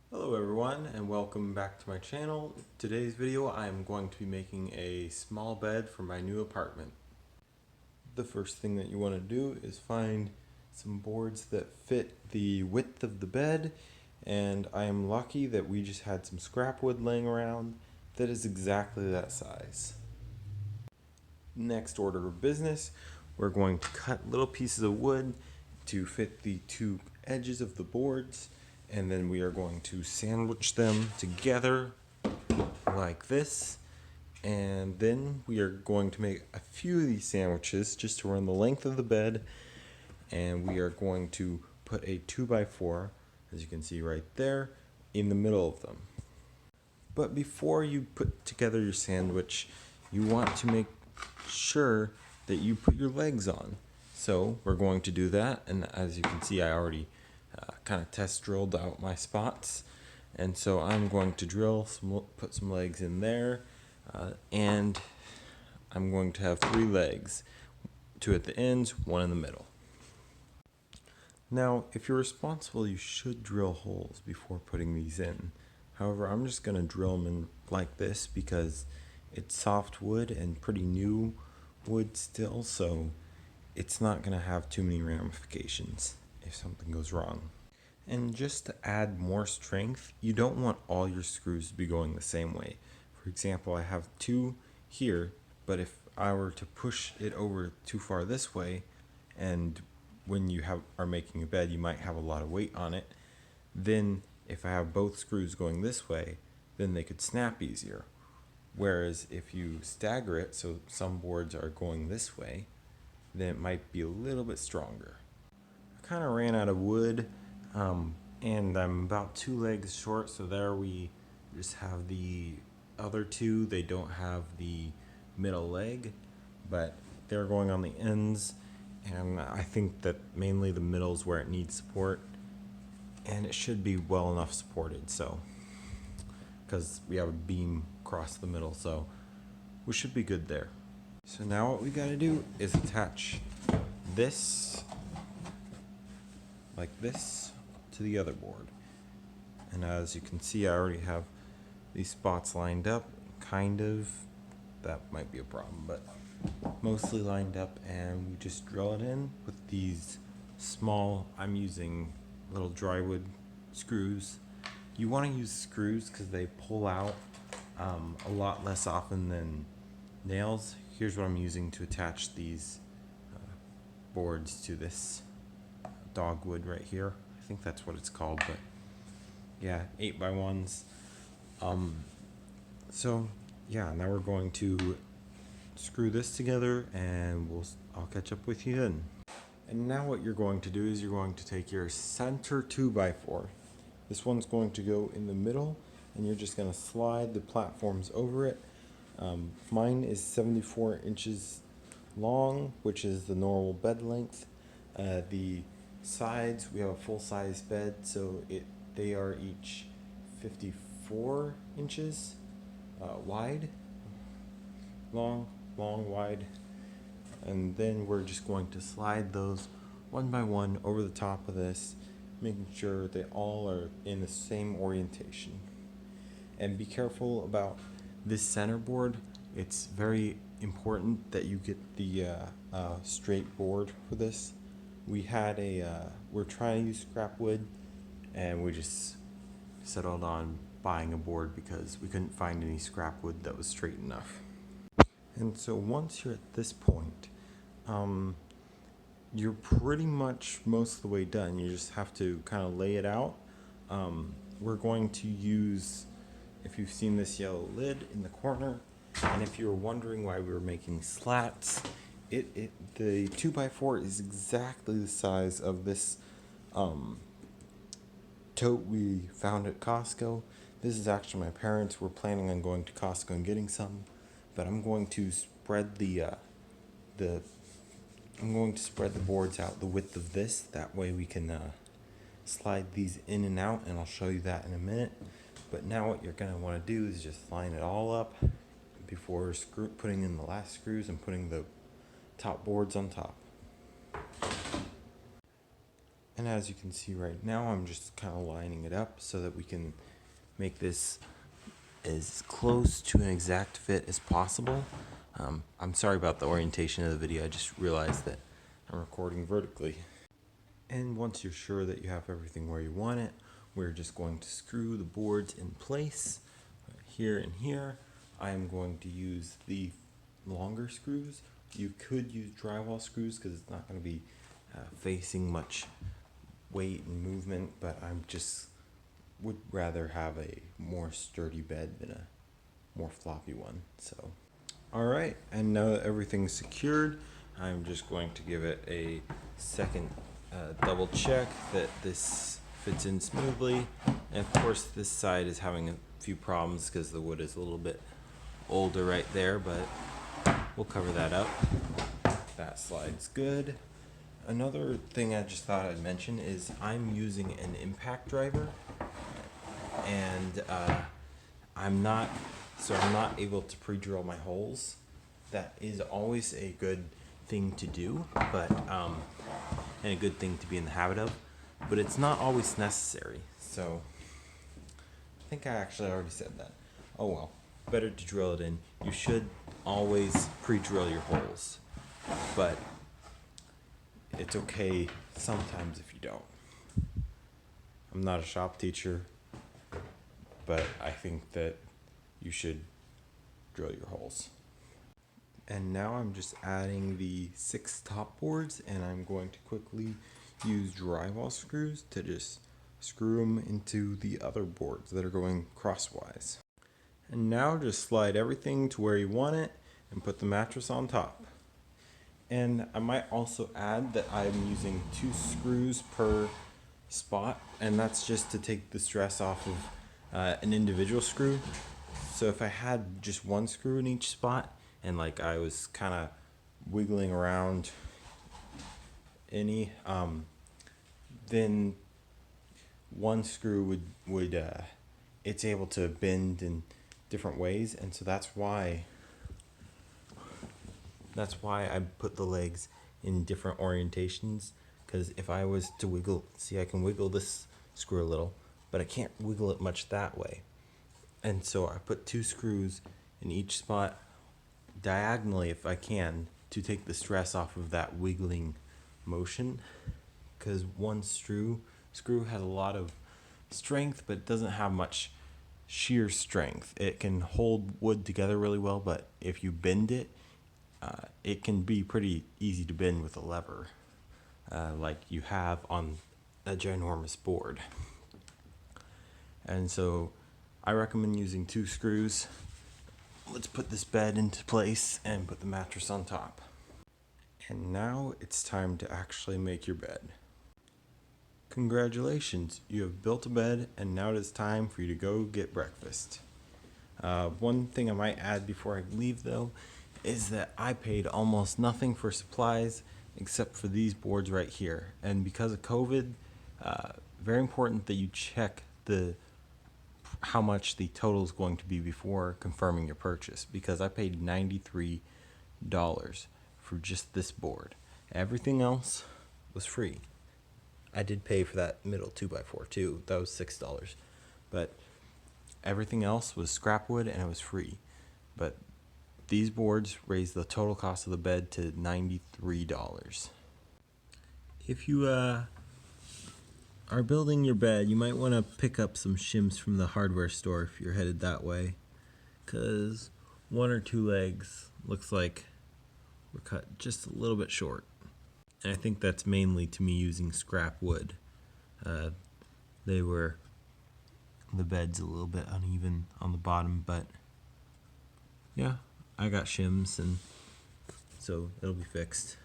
Hello everyone and welcome back to my channel. Today's video I am going to be making a small bed for my new apartment. The first thing that you want to do is find some boards that fit the width of the bed, and I am lucky that we just had some scrap wood laying around that is exactly that size. Next order of business, we're going to cut little pieces of wood to fit the two edges of the boards, and then we are going to sandwich them together like this. And then we are going to make a few of these sandwiches just to run the length of the bed, and we are going to put a 2x4, as you can see right there, in the middle of them. But before you put together your sandwich, you want to make sure that you put your legs on. So we're going to do that, and as you can see I already kind of test drilled out my spots, and so I'm going to put some legs in there, and I'm going to have 3 legs, 2 at the ends, 1 in the middle. Now if you're responsible, you should drill holes before putting these in. However, I'm just going to drill them in like this because it's soft wood and pretty new wood still, so it's not going to have too many ramifications if something goes wrong. And just to add more strength, you don't want all your screws to be going the same way. For example, I have 2 here, but if I were to push it over too far this way, and when you are making a bed you might have a lot of weight on it, then if I have both screws going this way, then they could snap easier. Whereas if you stagger it, so some boards are going this way, then it might be a little bit stronger. I kind of ran out of wood, and I'm about 2 legs short, so there we just have the other 2. They don't have the middle leg, but they're going on the ends, and I think that mainly the middle is where it needs support, and it should be well enough supported, so because we have a beam across the middle, so we should be good there. So now what we got to do is attach this like this to the other board, and as you can see I already have these spots lined up, kind of. That might be a problem, but mostly lined up, and we just drill it in with these small, I'm using little drywood screws. You want to use screws because they pull out a lot less often than nails. Here's what I'm using to attach these boards to this dogwood right here. I think that's what it's called, but yeah, 8x1s. So yeah, now we're going to screw this together, and I'll catch up with you then. And now what you're going to do is you're going to take your center 2x4. This one's going to go in the middle, and you're just going to slide the platforms over it. Mine is 74 inches long, which is the normal bed length. The sides, we have a full-size bed, so they are each 54 inches wide, long, wide, and then we're just going to slide those one by one over the top of this, making sure they all are in the same orientation. And be careful about this center board. It's very important that you get the straight board for this. We're trying to use scrap wood, and we just settled on buying a board because we couldn't find any scrap wood that was straight enough. And so once you're at this point, you're pretty much most of the way done. You just have to kind of lay it out. We're going to use, if you've seen this yellow lid in the corner, and if you're wondering why we were making slats, the 2x4 is exactly the size of this tote we found at Costco. This is actually my parents. We're planning on going to Costco and getting some, but I'm going to spread the boards out the width of this. That way we can slide these in and out, and I'll show you that in a minute. But now what you're going to want to do is just line it all up before putting in the last screws and putting the top boards on top. And as you can see right now, I'm just kind of lining it up so that we can make this as close to an exact fit as possible. I'm sorry about the orientation of the video. I just realized that I'm recording vertically. And once you're sure that you have everything where you want it, we're just going to screw the boards in place here and here. I am going to use the longer screws. You could use drywall screws because it's not going to be facing much weight and movement, but I'm just would rather have a more sturdy bed than a more floppy one. So alright, and now that everything's secured, I'm just going to give it a second double check that this fits in smoothly. And of course this side is having a few problems because the wood is a little bit older right there, but we'll cover that up. That slide's good. Another thing I just thought I'd mention is I'm using an impact driver, and I'm not able to pre-drill my holes. That is always a good thing to do, but and a good thing to be in the habit of, but it's not always necessary. So I think I actually already said that. Oh well, better to drill it in. You should always pre-drill your holes, but it's okay sometimes if you don't. I'm not a shop teacher, but I think that you should drill your holes. And now I'm just adding the 6 top boards, and I'm going to quickly use drywall screws to just screw them into the other boards that are going crosswise. And now just slide everything to where you want it and put the mattress on top. And I might also add that I'm using 2 screws per spot, and that's just to take the stress off of an individual screw. So if I had just 1 screw in each spot and like I was kind of wiggling around then 1 screw would it's able to bend in different ways, and so that's why I put the legs in different orientations, because if I was to wiggle, see, I can wiggle this screw a little, but I can't wiggle it much that way. And so I put 2 screws in each spot diagonally if I can, to take the stress off of that wiggling motion, because 1 screw has a lot of strength but it doesn't have much shear strength. It can hold wood together really well, but if you bend it, it can be pretty easy to bend with a lever, like you have on a ginormous board. And so I recommend using 2 screws. Let's put this bed into place and put the mattress on top. And now it's time to actually make your bed. Congratulations, you have built a bed, and now it is time for you to go get breakfast. One thing I might add before I leave though is that I paid almost nothing for supplies except for these boards right here. And because of COVID, very important that you check how much the total is going to be before confirming your purchase, because I paid $93 for just this board. Everything else was free. I did pay for that middle 2x4 too. That was $6, but everything else was scrap wood and it was free. But these boards raised the total cost of the bed to $93. If you are building your bed, you might want to pick up some shims from the hardware store if you're headed that way, because 1 or 2 legs looks like were cut just a little bit short. And I think that's mainly to me using scrap wood. The bed's a little bit uneven on the bottom, but yeah, I got shims, and so it'll be fixed.